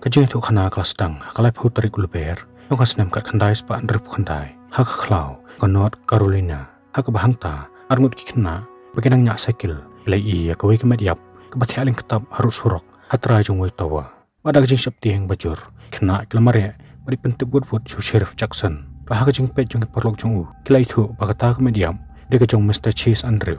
Kajing itu khana kelas dang, kalai putri gulber, nungkas nem kat khandai spa drip khandai, hak khlau, konot Carolina, hak bahangta, armut kikna, baginang nyak sekil, ilai iya kawai kemediap, kebathi aling ketab harus surok, hatra jungwai tawa. Pada kajing syapti yang bajur, kena kelamare, mari pentip buat Sheriff Jackson, bahak kajing pet jung perlok jungu, kila itu bagata kemediam, dia kajong Mr. Chase Andrew.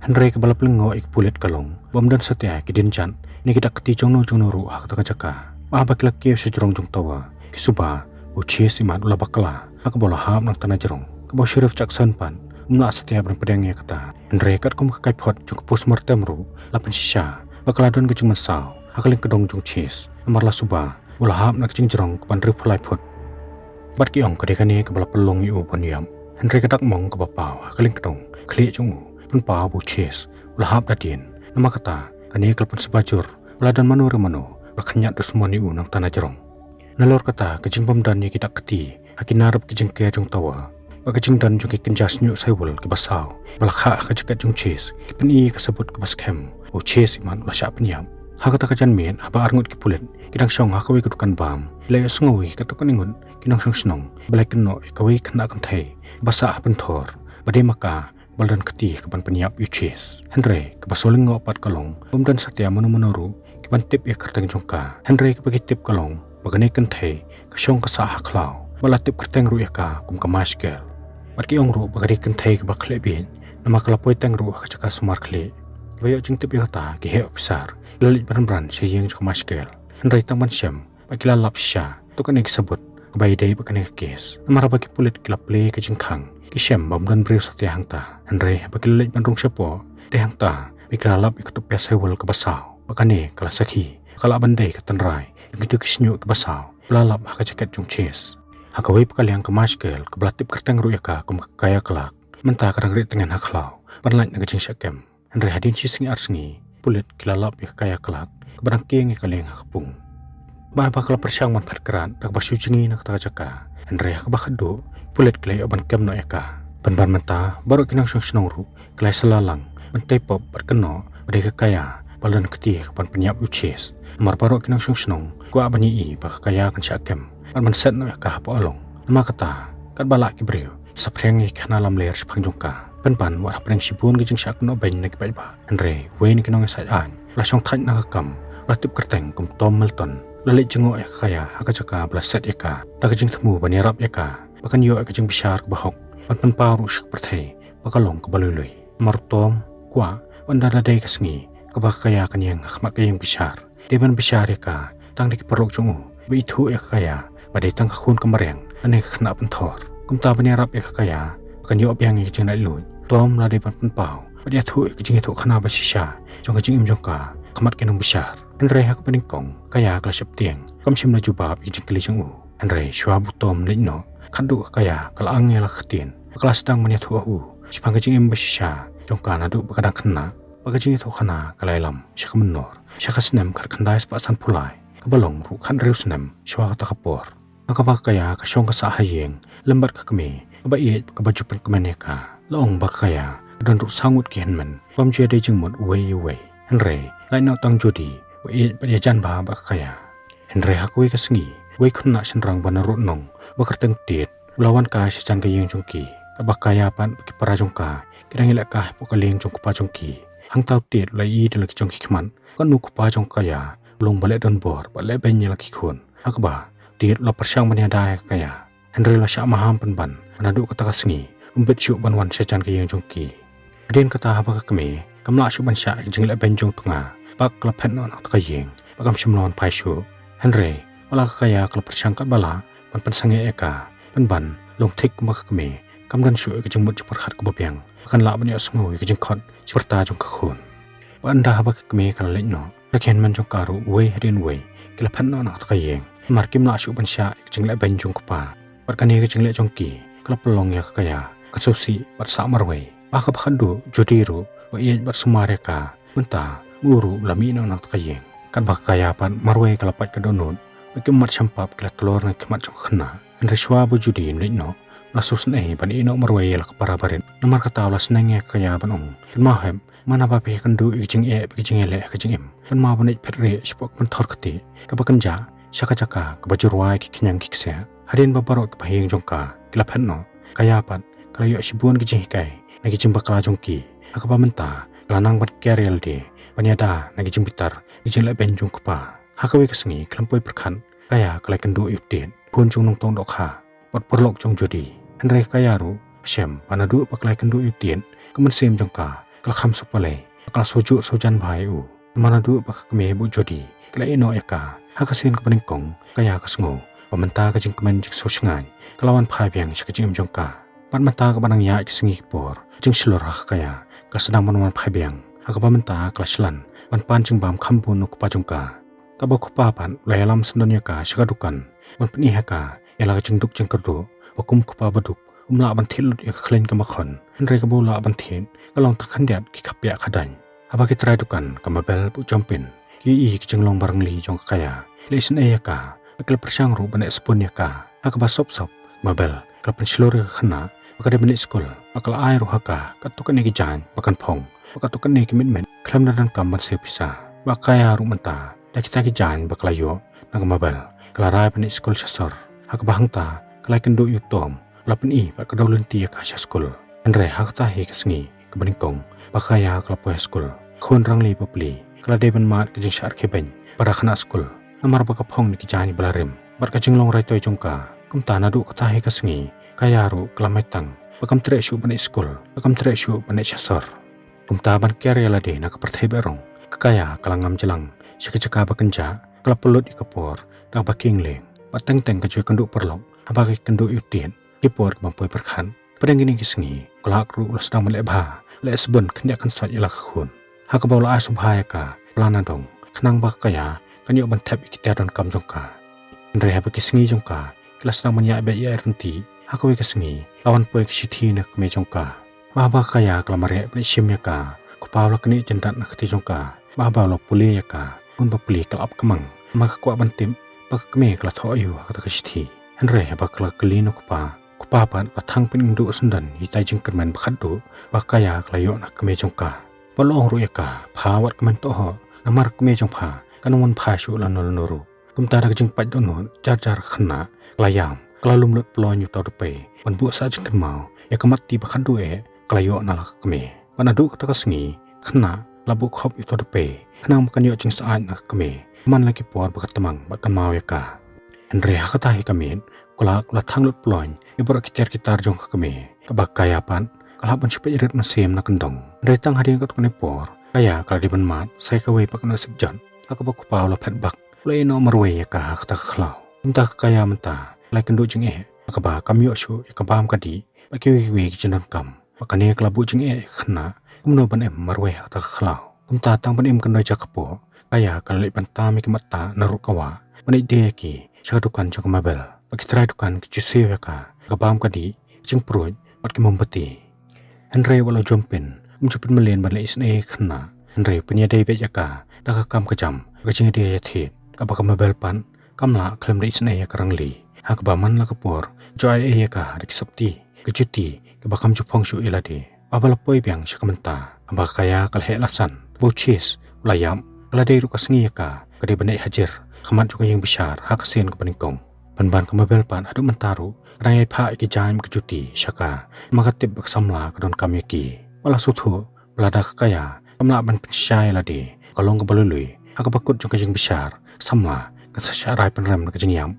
Henry kebalap lengo ik pulit kalong, bom dan setia kidincan, ni kita keti jongno ru hak takajaka. Mahabak laki sejurong jong tawa, kisuba, uci simat ula bakla, hak bola ham nang tanah jerong. Kebawa Sheriff Jackson pan, umna setia berpedangnya kata. Henry kat kum kekai pot jong postmortem ru, lapan sisa, bakla don kejung mesau, hakaling kedong jong Chase, amarlah suba, bola ham nak kejing jerong kepan riflai pot. Bat kiong kadekani kebalap pelong yu pun yam. Henry kadak mong kebapau, hakaling kedong, klik jong pa bu Chase ulahap dadien nama kata kani kelpun sebajur uladan manu remano berkenyat resmoni nang tanah jerong nalor kata kejing pemdan ni kita keti hakin narap kejing ke jong tawa kejing dan jong kenjas nyuk sewul ke basau balakha kejekat jong Chase kipeni kesebut ke baskem bu Chase iman ulasya penyam hakata kajan men haba arngut ki pulen kidang syong hakawi kedukan bam lay sungawi katukan ingun kinang syong senong balai keno ikawi kena kantai basa pentor badai maka baldan keti keban penyiap Chase. Henry kebasoling ngopat kalong, dan setia menuru keban tip ya kerteng jongka. Henry kebagi tip kalong, bagane kentai kesyong kesah klau. Bala tip kerteng ru yaka kum kemaskel. Marki ongru bagari kentai kebak klebin, nama kelapoi teng ru kecaka sumar kle. Bayo jeng tip yata gehe besar, lalit beran seyeng jong kemaskel. Henry tangman syam, bagi lalap sya, tukan yang disebut kebayi day bagane kes. Nama bagi pulit kelap le ke jengkang. Kisyam bamdan beri setia hangta. Henry bagi lelit bandung syapo. De hangta biklalap ikutup pesewal ke basau. Bakane kala sakhi. Kala bandai ke tenrai. Begitu kisnyu ke basau. Belalap haka jaket jong Chase. Haka wei pakali yang ke maskel. Ke belatip kerteng ruyaka kum kaya kelak. Mentah kadang rit dengan haklau. Banlait na gajing syakem. Henry hadin sisingi arsengi. Pulit kilalap ya kaya kelak. Kebarang kieng kali yang hakapung. Bahan bakal persyang man perkeran. Tak basu jengi nak takajaka. Henry haka bakado. Pulit kelai oban kem no eka. Ban mentah baru kinang syong senongru kelai selalang mentai pop berkeno badai kekaya balan ketih kepan penyiap Chase. Nomor baru kinang syong senong gua abani i baka kaya kan syakem. Ban menset no eka hapo along. Nama kata kat balak kibriu sapreng i kana lam ler sepang jongka. Pan wat apreng sibun gejeng syak no bain na kipai ba. Henry wei ni kinong isai an. La syong thaj na kakam. Latip kerteng kum Tom Milton. Lalit jengo eka kaya haka jaka bala set eka. Tak kejeng temu bani rap eka. Bahkan yo kejeng besar ke bahok pan paru syak perthai bakalong ke balului martom kwa bandara dai kasngi ke bakaya kan yang khmat kayang besar deban besar ka tang dik perlok jungu be itu kaya badai tang khun kemareng ane khna penthor kumta banyarap kaya kan yo abyang kejeng dai lui tom la dai pan pau badai thu kejeng itu khna basisha jong kejeng im jongka khmat kenong besar Henry hak peningkong kaya kelas tiang kam sim la jubab kejeng keli jungu Henry shwabu tom lino kadu kaya kalau angin lah ketin kelas sedang menyatu sipang kecing embasisha jongka nadu bakadang kena bakajing itu kena kalailam syaka menor syaka senem kar kendai sepasan pulai kebalong ru kan riu senem sywa kata kapor bakabak kaya kasyong kasahayeng lembat kekeme kebaiit kebajupan kemeneka laong bakaya dan ru sangut kihenmen pamjua de jengmut uwei Henry lain nau tang jodi wait padiajan bah bakaya Henry hakui kesengi wei kena senrang banarut nong bakerteng tit lawan ka sisan kayeng jongki abakaya pan bagi para jongka kirang ilak kah pokaling jong kupa jongki hang tau tit lai i dalam jongki keman kan nu kupa jongkaya belum balik dan bor balik banyak lagi kun akba tit la persyang meniadai kaya Henry la syak maham penban menaduk kata kasengi umbet syuk banwan sisan kayeng jongki adin kata habak keme kamla syuk ban syak jengilak benjong tengah bak kelapet no nak kayeng bakam syumlawan pai syuk Henry wala kaya kalau persyang kat bala pan sange eka ban long tik mak keme kamdan syuk ke jengmut jepar khat ke babiang akan la banyak sengoi ke jengkot seperta jong kakhun anda habak keme kan lekno lakian man jong karu wei hadin wei kila phan no nak kayeng markim la syuk ban sya ke jenglek ban jong kupa barkani ke jenglek jongki kala pelong ya kaya kasosi bat samar wei baka bakhadu jodiru wa iya bat sumareka menta guru lami no nak kayeng kan bakaya pan marwei kala pat ke donut bagi mat sampap kila telur na kemat jong khna Henry shwa bujudi no nasus nei ban ino marway la para barin namar kata la senenge kaya ban kan mahem mana ba pe kan du ikjing ele ikjing im kan ma ban petre spok ban thor kati ka ba kanja shaka chaka ka ba jurwai ki khinyang kikse harin ba baro ka bahing jongka kila phanno kaya pan kala yo sibun ki kai nagi jimba kala jongki ka ba menta lanang ban kerel de banyada nagi jimbitar ijin la ben jongkpa hakawe kesengi klampoi perkhan kaya kalai kendu yutin pun chung nong tong dokha pot perlok jong jodi henre kaya ru shem panadu paklai kendu yutin kemen sem jongka kala kham supale kala soju sojan bhai u manadu pak keme bu jodi kala ino eka hakasin kepening kong kaya kasngo pamenta ka jing kemen jik so shngai kalawan phai biang shikajim jongka pat mata ka banang ya kesengi por jing slor kaya kasadang manwan phai biang hakapa menta klaslan pan pan jing bam khambu nu pa jongka kaba kupa pan layalam sendonya ka shikadukan man pni haka ela jingduk jingkerdu wakum kupa baduk umla ban thilut ya khlen ka makhon henre ka bola ban thin kalong takhan diat ki khapya khadan aba ki trai dukan kamabel pu jompin ki i ki jinglong barang li jong kaya lesin e ka akal persang ru ban spon ya ka hakaba sop mabel ka penslor khana bakade bani skul akal ai ru haka katukan ki jan bakan phong bakatukan ne ki min khlam dan kam ban se pisa bakaya ru menta kita ki jan baklayo nang mabel kelarai bani skul sasor hak bahangta kelai kendu yutom lapen i pak kadaulen tia ka skul andre hak ta he kesngi kebeningkong bakaya kelapo skul khon rangli popli kelade ban mat ke jing syar kheben para khana skul namar baka phong ni ki jani balarim bar ka jinglong rai toy jongka kumta nadu kata he kesngi kaya ru kelametang bakam tre shu bani skul bakam tre shu bani sasor kumta ban kere lade nak perthai berong kaya kalangam jelang shikachaka bakenja kelapulut ikapor dak baking leng pateng-teng ka jui kenduk perlok abaki kenduk yutin kipor mampoi perkhan padang gini kisengi kolak ru lasdang melek ba le sben kenya kan sat yala khun hakabaula asubhaya ka plana dong khnang ba kaya kanyo ban thap ikiter don kam jongka ndre ha kisengi jongka lasdang manya be ya renti hakawe kisengi lawan poi kisithi nak me jongka ba kaya klamare ple shimya ka kupawla kni jendat nak ti jongka ba lo puli ya ka pun ba puli kalap kemang maka kwa bantim pak keme kala tho ayu kata kisithi henre ba kala kelino kupa pan pathang pin ndu sendan hitai jing kermen bakhadu bakaya klayo nak keme jongka bolong ru eka phawat kemen to ho namar keme jongpha kanun pha shu lanol nuru kumta rak jing pat dono jar khna klayam klalum lut plon yu to pe ban bu sa jing kemau ya kamat ti bakhadu e klayo nalak keme panadu kata kasngi khna labu khop yu to pe khnang kanyo jing sa nak keme man lagi por bakatamang batamau ya ka henre hakata hi kamen kula thang lut plon ibor kitar jong kame kabakaya pan kalaban chupe irit na sem na kendong retang hadin kat kone por kaya kala di ban mat sai ka we pak na sikjan akabak paw la phat bak le no marwe ya ka hakta khlau unta kaya menta lai kendu jing e akaba kamyo shu akabam kadi bakiwi we jinan kam makane kala bu jing e khna kumno ban em marwe hakta khlau unta tang ban em kan ja kapo kaya kala ban ta mi kmata na rukawa mani de ki shadukan jong mabel pakitrai dukan ki chise ka kabam kadi jing proj pat ki mombati henre wala jompin umchupin malen ban le isne khna henre punya dei be jaka daka kam kajam ka jing de yathi ka ba mabel pan kamla khlem de isne ya karangli hak ba man la kapor joy e ka rik sukti ki chuti ka ba kam chu phong shu elade abal poi byang shakamanta ba kaya kal he lasan bochis layam kalade ru kasngi ka kade bane hajar khamat juga yang besar hak sen ke peningkong ban kemabel pan adu mentaru rai pha ki jaim ke cuti shaka makatib baksamla kadon kamyaki wala suthu belada kaya kamla ban pensyai lade kalong ke balului hak bakut juga yang besar samla ka sasharai penrem ke jingyam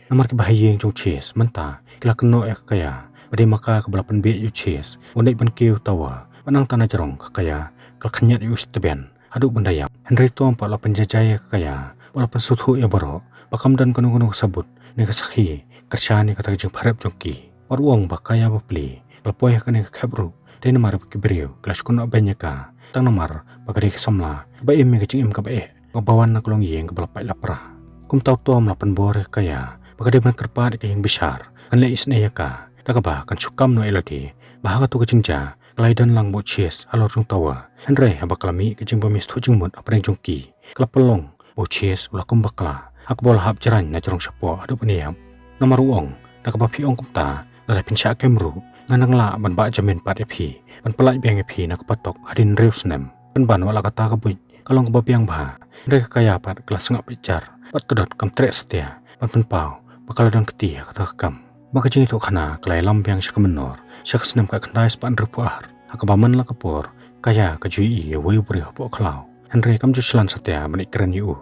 namar ke bahayeng jong ches menta kila keno kaya bade maka ke belapan be yu ches unai ban keu tawa panang tanah jerong kaya kal khanyat yu steben adu bendayam henry tom pa la penjajaya kaya walaupun suthu ya baro bakam dan kanu sabut ni kasakhi kersyani kata jeng pharap jongki warwong bakaya bapli balpoy kane khabru den mar kibriu klas kuno banyaka tang namar bagari samla ba em ke jing em ka bae bawan naklong yeng ke balpai lapra kum tau tom lapan bore kaya bagade ban kerpat ke yang besar kan le isne yaka takaba kan sukam no elati bahaga tu ke jingja klaidan lang bo ches alor jong tawa henre baklami ke jing bamis thu jingmut apreng jongki klapelong boches ulakum bakla hakbol hap jaran na jorong sapo adu peniam namaruong nakaba piong kumta Lalai pincak kemru nganang la ban ba jamin pat epi ban pelai biang epi nak patok hadin reus nem ban wala kata kebuj kalong kebabiang bah mereka kaya pat kelas ngap picar pat kedot kam trek setia ban penpau bakal dan ketia kata kam maka jing itu kana kelai lampiang syak menor syak senam ka kendai span repuar akabaman la kapor kaya kajui ye wei beri po klau Henry kam juslan setia menik keren yu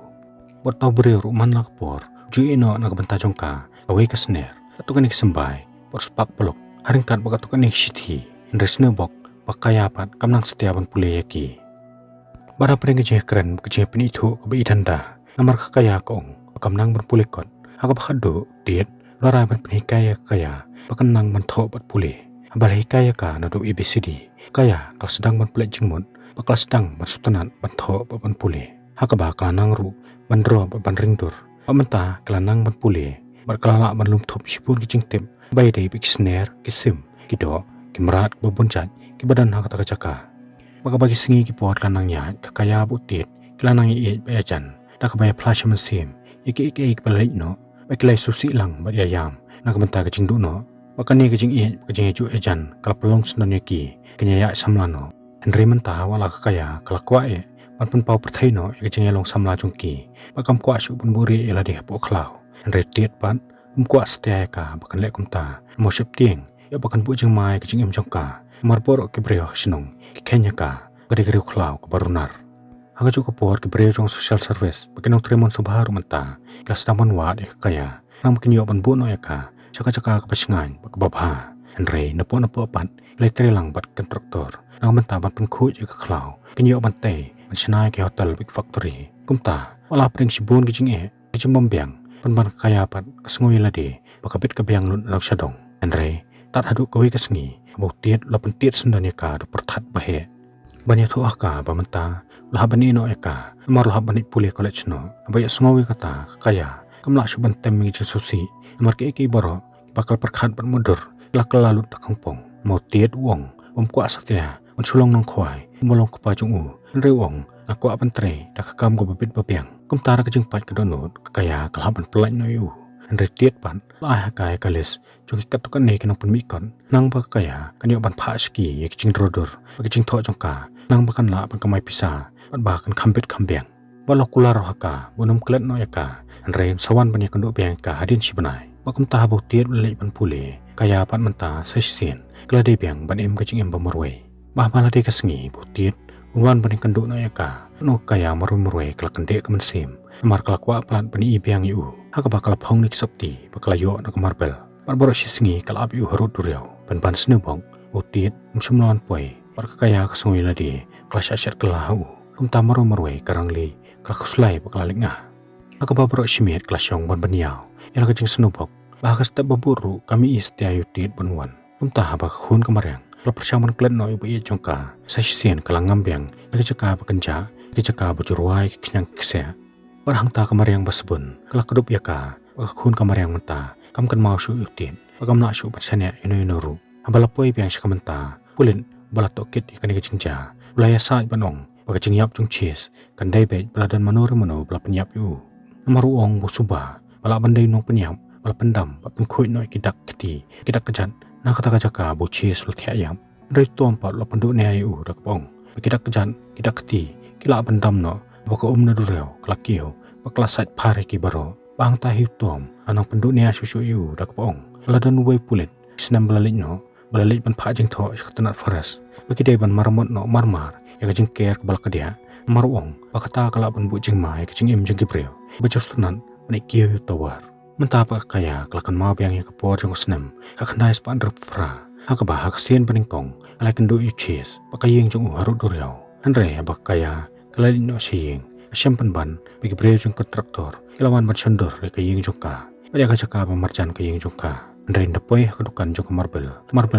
buat tau beri ruman la kapor jui ino nak benta jongka awei ke sner atau kanik sembai por spak pelok haringkat baka tukan nik shithi Henry snebok bakaya pat kam nang setia ban pule yaki bara pring ke keren ke penitu ke bei danda namar kaya kong kam nang ban pule kot aga bakado tiet Lara ban penhikaya kaya pakenang ban tho bat pule abal hikaya ka nadu ABCD kaya kal sedang ban pele jengmut bakal sedang ban sutanat ban tho ban pule hakaba kalanang ru ban ro ban ringdur pamenta kalanang ban pule bar kalala ban lum thop sipun ki jingtep bai dei bik snare kisim kido kimrat babunjat ki badan hakata kacaka maka bagi sengi ki pot kalanang ya kaya butit kalanang i bayajan dak baya flash mesim iki balik no Baiklah susi lang bat yayam nak benta kecing duno makani kecing ju ejan kala pelong senon yaki kenyaya samlano Henry mentah wala kaya kala kwae ban pun pau perthaino kecing long samla jungki bakam kwa su pun buri ela deh po klau Henry tiet pan kwa setia ka bakan lek kumta mo sep tieng ya bakan bu jeng mai kecing jongka marbor ke breo sinong kenya ka gari klau ke barunar Aga juga por ke berejong social service bakin tremon subharu menta kelas taman wad kaya nang makin yo ban buno ka caka kepasingan bak babha Henry nepo pan letrelang bat kontraktor nang menta ban penku ke klau kinyo ban te ban sinai ke hotel big factory kumta wala pring sibun ke jinge bombiang ban kaya pat kasngoi lade bakabit ke biang lun lak sadong Henry tat hadu kowe kasngi buktiet lapen tiet sendanya ka do perthat bahe banyak tu aka bamenta lah bani no eka mar lah bani puli college no abaya smawi kata kaya kamla suban temmi je susi mar ke baro bakal perkhat ban mudur lak lalu tak kampung mau tiet wong kwa satya on sulong nong khwai molong kpa jung u re wong aku apan tre dak kam go bebit babiang kum tara ke jengpat ke donut kaya kalaban pelai no yu Henry tiet pan lah kaya kalis jung katukan ne kenong penmikon nang ba kaya kanyo ban pha ski ye jing drodor bagi jing tho jongka nang bakan la ban kamai pisa ban bakan khambet khambiang balok kular haka bunum klet no yaka Henry sawan ban yakndo biang ka hadin sibanai bakum ta bo tiet le ban pule kaya pan menta sesien klade biang ban em ka jing em bamorwe bah bala de kasngi bo tiet Uwan bani kenduk no yaka no kaya marumurwe kelak kendek kemensim mar kelak wa pelan bani ibiang yu haka bakal phong nik sapti bakal yo nak marbel par boro sisingi kal ap yu harut duriau ban snubong utit msumlawan poi par kaya kasungui ladi kelas asyat kelahu kum tamarumurwe karangli kelak kuslai bakal lingah haka babro simit kelas yong ban baniau yang kecing snubok bahaka step baburu kami istia yutit banwan kum tahaba khun kamarang Kalau persamaan klan no ibu iya jongka, sasisian kalang ngambiang, caka bekenja, caka berjuruai kenyang kesya. Barang ta kamariang basbun, kalau kedup ya ka, bakakun kamariang menta, kam kan mau su yutin, bakam nak su bersanya inu. Abalapoi biang sakamenta, pulin balatokit ikan kecingja, ulaya saat banong, bakacing yap jung cheese, kan daibet beladan manur bala penyap yu. Namaru ong busuba, bala bandai nong penyap, bala pendam, bapun kuit no kidak kejan. Nak kata jaka buci sulti ayam dari tuan pat la penduk ni ayu dak pong kidak kejan kidak keti kila pendam no baka na durau klakio bakla sait pare ki baro bang tahi tuam anang penduk ni susu yu dak pong ladan ubai pulit senam balalik ban pha jing tho khtanat faras baki dai ban marmot no marmar ya jing ker ke balka dia maruong bakata kala ban bu jing mai ke jing im jing gibreo bajos tunan ni kiyo tawar Mentapa kaya kelakan mau biang ya kepor jong senam kakandai sepan repra hakaba haksien peningkong alai kendo yu cheese pakayeng jong harut duriau Andre abak kaya kalalin no siyeng asyam penban bagi breo jong kontraktor kilawan ban sendor kayeng jongka pada kacaka pemarjan kayeng jongka Andre ndapoy kedukan jong marbel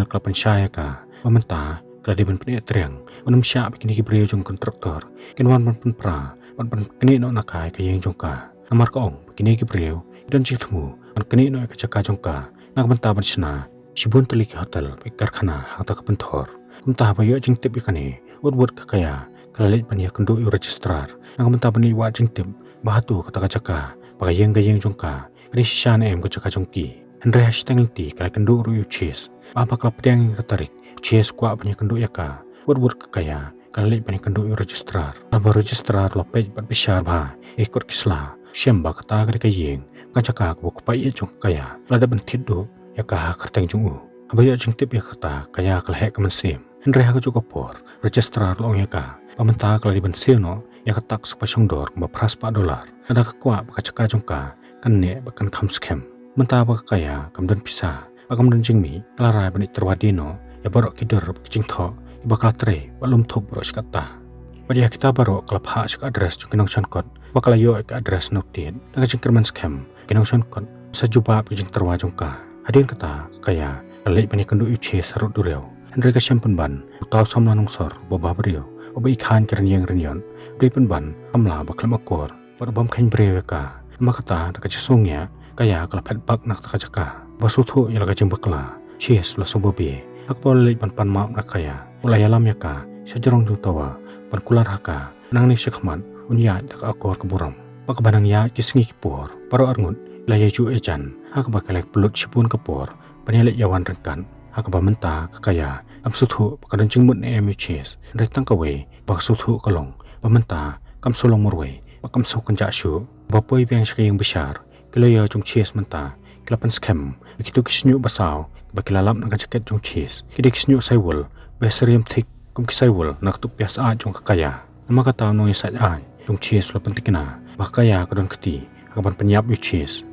kelapan syaya ka pamenta keladi ban peniat teriang manum sya bikini breo jong kontraktor kinwan ban penpra ban kini no nakai kayeng jongka Namar kaong begini ki breu dan citmu an kini no caka jongka nak benta ban sina sibun teliki hotel karkhana hata kepentor kumta bayo jing tip ikani word kaya kalalit ban ya kendo yu registrar nak benta ban wa jing tip bahatu kata caka bagayeng gayeng jongka kini sisana em caka jongki Henry hashtag ti kalai kenduk ru cheese. Apa kelap yang ketarik cheese kuat banyak kenduk ya ka. Word kekaya kali banyak kenduk registrar. Apa registrar lopej bat besar bah ikut kislah. Siamba kata kali kayeng kacaka buk pai jong kaya. Lada bentit do ya ka kerteng jungu. Abaya jeng tip ya kata kaya kalai kemensim. Henry ha juga por registrar long ya ka. Pamenta kali bensil no ya ketak sepasang dor kembapras $4. Ada kekuat kacaka jongka kan ne bakan kam scam. Menta kaya kamdan pisah. Kamdan jingmi kelarai banik terwadino ya barok kider kicing tho bakal tre balum thop barok sekata. Pada kita barok kelap hak sek address jong kinong sonkot bakal yo ke address notin naga jingkerman scam kinong sonkot sajubab kicing terwa jongka. Hadin kata kaya kali banik kendu uci sarut dureu. Henry ka siam penban utaw samla nungsor babah beriu. Oba ikan kernyang renyon dui penban amla bakal makor barbam kain brewe ka. Makata naga cisungnya kaya kelapet bak nak takajaka basutu yang laga jembakla cheers la sobobi akpol lei pan maap nak kaya ulai alam ya ka sejarong jutawa pan kular haka nang ni sekman unya tak akor keburam pak banang ya kisingi kipor paro arngun laya ju ejan hak bakalek pelut sipun kepor panelek yawan rekan hak bamenta kaya amsutu pakadan jingmut ne emu cheers retang kawe basutu kalong bamenta kam solong murwe pakam sokan jashu bapoi biang sekayang besar kelaya jong cheese menta kelapan scam begitu kisnyu basau bakilalap nak jaket jong cheese kide kisnyu saiwol beseriam thik kum kisaiwol nak tu biasa jong kaya nama kata no yasat ai jong cheese lapan tikina bakaya kadon keti akaban penyap yu cheese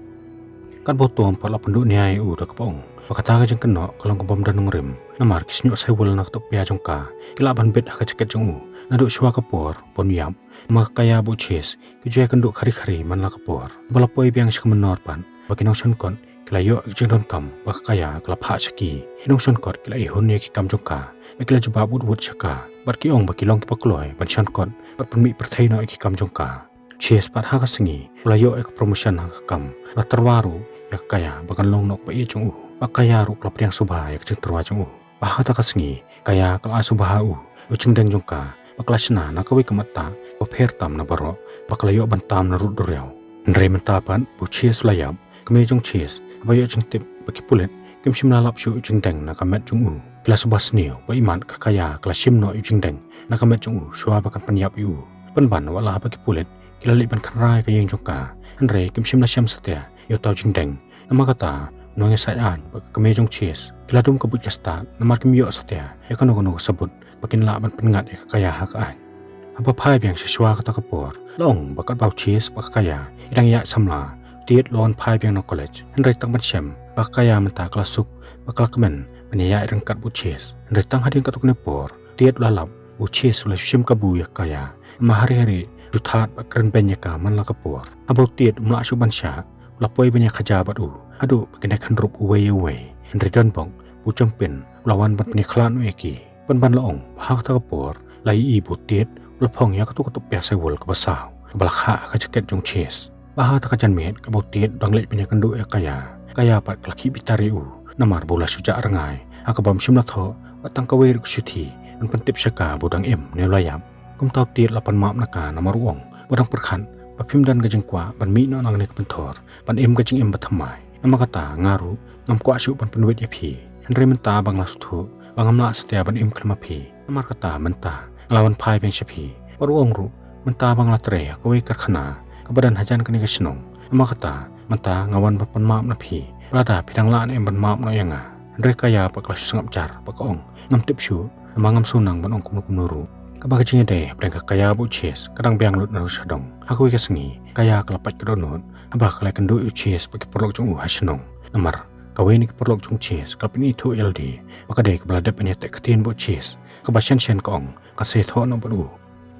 kan botong pala penduk niai u dak pong bakata ka jeng keno kalong kebom dan ngrim namar kisnyu saiwol nak tu pia jong ka kilaban bet ka jaket jong u naduk syua kapor pon yam makaya bu cheese kujaya kenduk kari-kari man la kapor balapoi biang sik menor pan bakinong sonkon kelayo jeng don kam bakaya kelap hak saki kinong sonkot kelai hun ye ki kam jongka bakila juba bud saka barki ong bakilong ki pakloi ban sonkot bat penmi perthai no ki kam jongka cheese pat ha ka singi kelayo ek promotion ha kam la terwaru ya kaya bakan long nok bai jong u bakaya ru kelap yang subha ya jeng terwa jong u bah ta ka singi kaya kala subha u jeng deng jongka baklasna nakawi kamata oper tam na baro baklayo bantam na rut dureu ndre mentapan bu cheese layam keme jong cheese abayo jeng tip baki pulet kim sim lalap shu jeng deng na kamet jong u kelas bas niu ba iman kakaya kelas sim no jeng deng na kamet jong u shwa bakan penyap yu penban wala baki pulet kilali ban kanrai ka yeng jongka ndre kim sim na syam setia yo taw jeng deng nama kata no ngesai an bak keme jong cheese kiladum kabut kasta namar kim yo setia ya kano sebut bakin la ban pengat ya kaya hak ai apa pai biang siswa kata kapor long bakat bau cheese bakaya idang ya samla tiet lon pai biang no college henry tang ban syam bakaya menta kelasuk bakal kemen penaya rengkat bu cheese henry tang hadin katuk ne por tiet lalap bu cheese ula syim kabu ya kaya mahari-hari juthat bakren benya ka man la kapor abau tiet mla suban sya lapoi benya khajabat u adu bakin kan rup uwe henry don bong bu champin lawan ban peniklan eki ban laong hak ta kapor lai ibu tiet lepong ya katu biasa wol ke basau kebalakha ka jaket jong cheese bah ta kajan met ke botiet dang lek punya kenduk ya kaya pat klaki bitari u namar bola sujak rengai akabam simla tho batang kawer kusuti an pentip syaka bodang em ne layam kum tau tiet lapan maap naka namar uong bodang perkhan papim dan gajeng kwa ban mi no nang ne pentor ban em gajeng em bathamai nama kata ngaru ngam kwa syu ban penwet ya phi henry menta bang lastu bangamla setia ban em klama phi namar kata menta lawan pai beng sepi baru ongru menta bang latre kowe karkhana kebadan hajan kani kesnong nama kata menta ngawan bapan maap na phi lada pidang laan em ban maap no yanga ndre kaya paklas sangap jar pakaong ngam tip shu nama ngam sunang ban ong kumnuru kabaga jinge de preng kaya bu cheese kadang biang lut na sadong aku kesengi kaya kelapat kedonot abah kalai kendu cheese bagi perlok jong hasnong namar kawe ni perlok jong cheese kapini itu ld maka de kebeladap penyetek ketin bu cheese kebasian sian kaong kasih tho no baru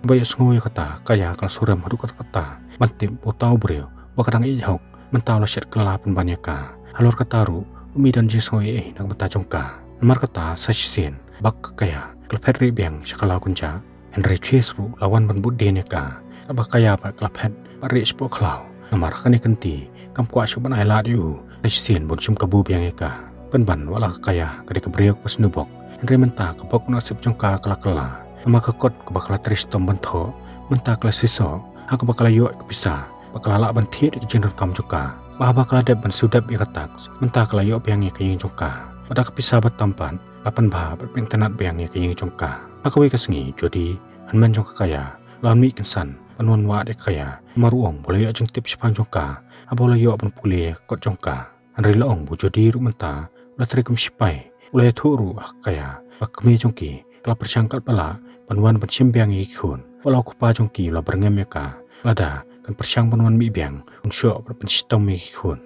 bayar semua kata kaya kalau suram hadu kata mantip potau breu bakadang ihok mentau lasyat kelapan banyaka halor kataru umi dan jisoi nak beta jongka nomor kata sasien bak kaya klepet ribiang sakalau kunca henry cheese ru lawan ban budde ka abak kaya pak klepet pari spo klau nomor kani kenti kam kwa suban ai lat yu sasien bon sim kabu biang ka penban wala kaya kade kebriok pas nubok henry menta kepok no sip jongka kala nama kekot kebakala tristom bentho menta klasiso hak bakala yo kepisa bakala la bantiet jendon kam juga Bahaba keladep ban sudap ikatak, mentah kelayo biangnya kaying jongka. Pada kepisah bertampan, lapan bah berpintenat biangnya kaying jongka. Akawi kesengi jadi hanman jongka kaya, lawan mi kensan, panuan wa dek kaya, maruong boleh ajeng tip sepang jongka, abola yo pun pulih kot jongka. Anri laong bu jadi ru mentah, ulah terikum sipai, ulah turu kaya, bakmi jongki, telah persangkat pala, panuan pensim biangnya ikun, walau kupa jongki ulah berngem ka, lada kan persyang panuan mi biang, unsyo berpensistam mi ikun.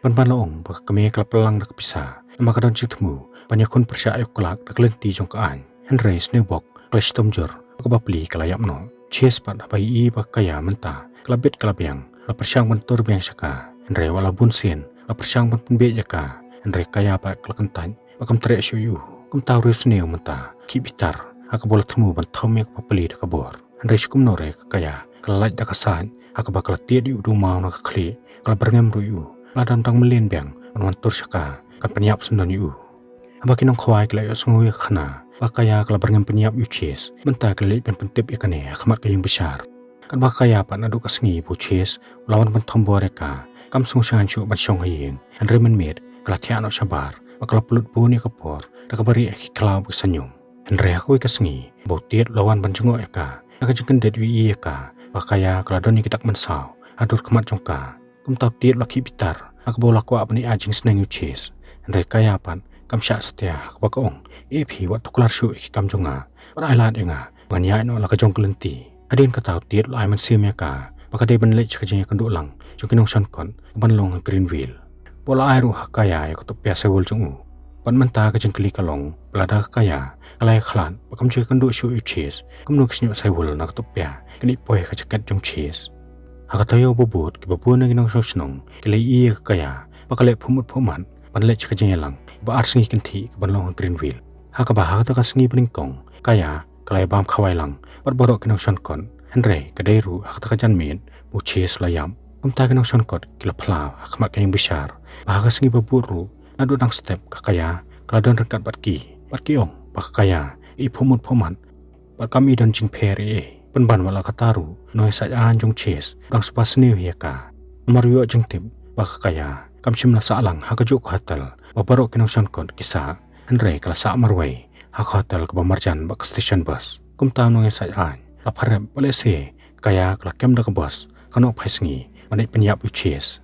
Pan laong bak kami kelap pelang dak pisah, nama kadang temu, banyak kun persyak ayok kelak dak lenti jongkaan. Henry snewbok kelas tomjur kebapli kelayap no cies pat bayi bak kaya mentah kelabit kelabiang la persyang bentur biang saka Henry wala bunsin la persyang pun be jaka Henry kaya pak kelakentany bakam trek syu kum tauri snew mentah ki bitar aka bola temu ban thomek papeli dak kabor Henry syukum nore kaya kelaj dak kasan aka bakal tiad di rumah na kli kala berngem ruyu la tang melin biang mantur saka kan penyap sundan yu abakinong khawai kelay sungui khana bakaya kalau berngem penyap ucis mentah kelip dan pentip ikane khmat kaying besar kan bakaya pan adu kasngi pucis lawan pentombo reka kam sungsangan cu ban syong haying and remen med kelatian ok sabar bakal pelut buni kapor dak bari iklau besenyum and aku kasngi botiet lawan ban jengok eka dak jengken det wi eka bakaya kalau doni kitak mensau adur khmat jongka kum tap tiet laki bitar ak bola ko apni ajing sneng ucis and rekaya pan kam syak setia bakong epi wat tuklar syu iki kam jonga par ailat enga nganya no la ka jong kelenti adin ka tau tiet lai man sim ya ka baka de ben lech ka jeng ka lang jong kinong san kon ban long greenville bola airu hakaya ya ko pya sewul jong pan menta ka jeng kli kalong pelada kaya kalai khlan bakam je kan du syu cheese kum no kisnyo sewul na ka pya kini poe ka jaket jong cheese haka tayo bobot ki babuna kinong sosnong kile i kaya bakale phumut phuman pan lech ka jeng lang ba arsengi kenti ke banlong greenville haka bah ta kasngi peningkong kaya kalai bam khawai lang par borok kinong son kon Henry kadairu haka ta jan min bu ches layam umta kinong son kot kila phla khmat kaying besar bah kasngi baburu nadu dang step kakaya kaladon rekat batki ong bah kaya i phumut phuman par kami don jing phere penban wala kataru noi sa an jong ches dang spas new hiaka mario jeng tip bah kaya kam sim na sa lang haka juk hotel babarok kinong sankon kisa Henry kala sa marway haka hotel ke bamarjan bak station bus kum ta no sa an la pharem palese kaya kala kem da bus kanok phaisngi manit penyap uches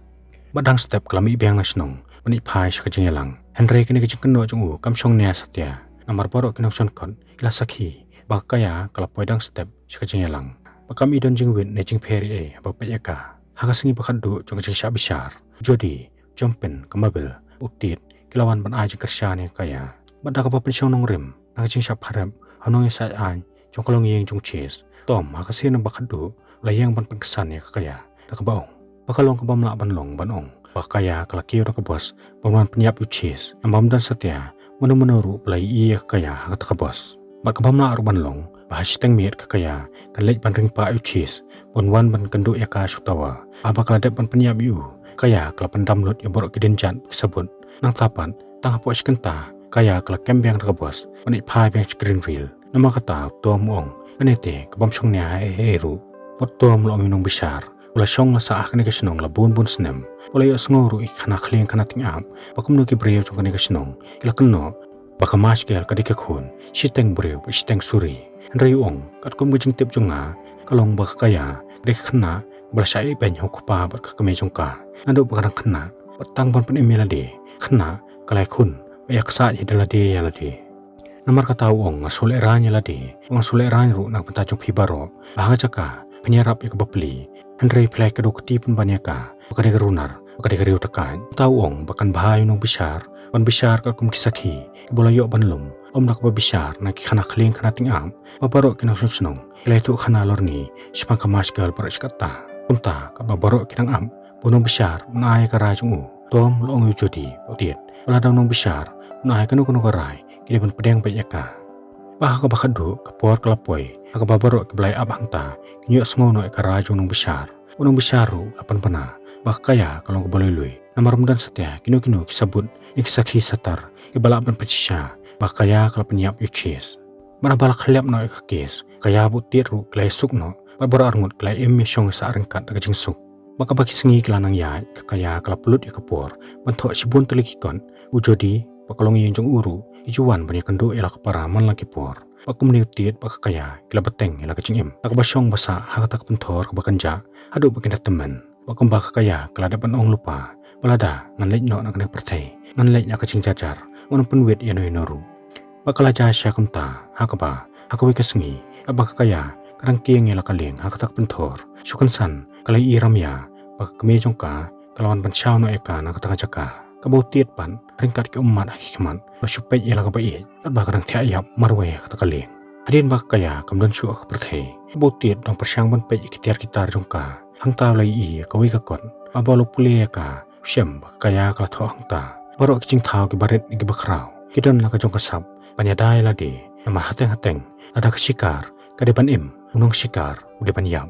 badang step kala mi biang nasnong manit phai sa jengelang Henry kini kejeng keno jung kam song nya satya namar barok kinong sankon kila sakhi bak kaya kala poidang step sa jengelang bakam idon jing win ne jing peri bak payaka haka singi bakadu jong jing sya besar jodi jompen kemabil utit kilawan ban aja kersyane kaya bada ka papensyong nong rim nang jing syap harem hanong sa an jong kolong yeng jong ches tom haka sin bakadu layang ban pengkesan ya kaya dak baong bakalong ka bamla banlong banong bakaya kalaki ro ka bos pemban penyap ucis ambam dan setia menuru pelai iya kaya haka ka bos bat ka bamla ro banlong bahas teng miet ka kaya kan lej ban ring pa ucis bonwan ban kendu ya ka sutawa abakala dep ban penyap yu kaya kala pendam lut ya borok kidin jan sebut nang tapan tang apo skenta kaya kala kembiang dak bos manik phai beng greenville nama kata to muong kanete kabam songnya eru pot to mlong minong besar ula song la sa akne kesnong la bun snem ula yo sngoru ik khana khling khana tingam bakum no ki breu chong kane kesnong kila kenno bakamas gel kadike khun siteng breu siteng suri rayong kat kum gijing tip jonga kalong bak kaya dek khana belasai pen hokpa bat kame jongka nando bakang khana patang pon pen emelade khana kalai khun ayak sa hidalade yalade namar kata wong ngasule ranya lade wong sule ran ru nak penta jong pibaro bahaga jaka penyarap ik bapli Henry play kado keti pun banyaka bakade garunar bakade gariu tekan tau wong bakan bahayu nong besar ban besar ka kum kisaki bola yo banlum om nak ba besar nak khana khling khana tingam babaro kinang suksnong ilai tu khana lorni sipang kamas gal paraskata unta ka babaro kinang am bunong besar nai ka rajungu tom long yu jodi odiet wala dang nong besar nai kanu kanu karai kini pun pedang payaka bah ka bakadu ka por kalapoi ka babaro ki blai abangta kinyo smono ka rajung nong besar unong besaru apan pana bah kaya kalong ka boloi namar mudan setia kinu kisabut ikisakhi satar ibala ban pecisa bah kaya kala penyap ucis mana bala khliap no ikakis kaya butir ru klai sukno babaro arngut klai emi syong sa arengkat ka jingsuk maka bagi sengi kelanang ya kekaya kala pelut ya kepor bentuk sibun telikikon ujodi pakalong yang jong uru ijuan banyak kendo ela keparaman lagi por pakum niutiet pakakaya kila beteng ela kecingim tak basyong basa hakatak pentor kebakanja adu baginda temen pakum bakakaya kala dapan ong lupa balada ngan lej no nak pertai ngan lej nak kecing cacar walaupun wet ya no inoru bakala jasya kumta hakaba hakawi kesengi abakakaya kadang kieng ela kaleng hakatak pentor sukan san kalai iram ya bak kemejong ka kalawan pansyaw no eka na katanga jaka kabau tiet pan ringkat ke umat hikmat no supay ila ka bai at ba kadang tiayap marwe katakaling hadin bak kaya kamdan su ak perthei kabau tiet dong persyang ban pe ikitiar kitar jong ka hangta lai i kawi ka kon abalo pule ka syem bak kaya kala tho hangta baro kicing thau ki baret ni bakrau kidon la ka jong kasap panyadai la de nama hateng ada kesikar kadepan unong sikar udepan yap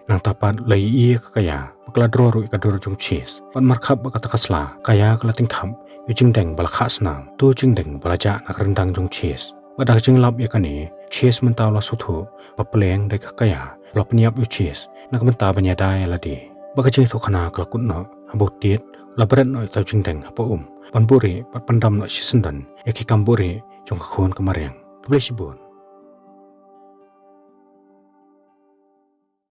nang tapat lai iya kaya bakla droru ikador jong cheese pan markhap bakata kasla kaya kala tingkham yujing deng bal khas nam tu jing deng balaja nak rendang jong cheese badak jing lap yakane cheese mentau la suthu papleng dek kaya lop niap yu cheese nak menta banyadai la de bakajing tu khana kala kunno abotiet la beret no tau jing deng apa pan buri pat pandam no sisendan yaki kamburi jong khon kamareng publisibun